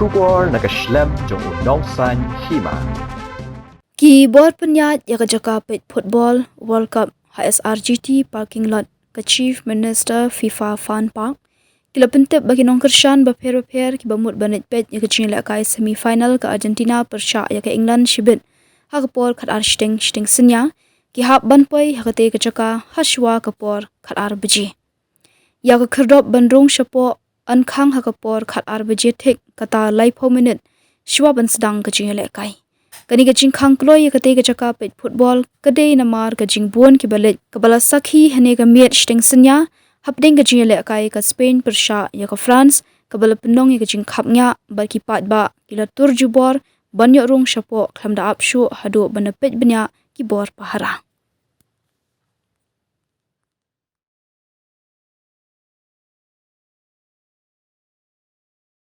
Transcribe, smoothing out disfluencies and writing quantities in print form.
Shubor nakaslem jong unongsan Hima. Keyboard penyat ya kajaka pet football World Cup HSRGT parking lot ke Chief Minister FIFA Fun Park. Kila pentep bagi nongkershan berper-per ki bamut banit pet ya kecil Lehkai semi-final ke Argentina persya ya ke England Shibit. Ha kepor kat ar shting senya ki hap banpoi ha kate kecaka ha Shwa kepor kat ar Baje. Ya ke kerdop bandrung syapo an Khang ha kepor kat ar Baje tek kata lai po minit Shwa ban sedang kecil Lehkai. Kani kajing Khang kloy kate kecaka pet football kade namar kajing buan ki balik kebala sakhi hane ka miet shting senya hapding kajing Lehkai ka Spain persya ya ka France kebala penong ya kajing khapnya baki pat ba kila tur jubor banyak rung syapo klam da apshu hadu banapet benya ki bor pahara.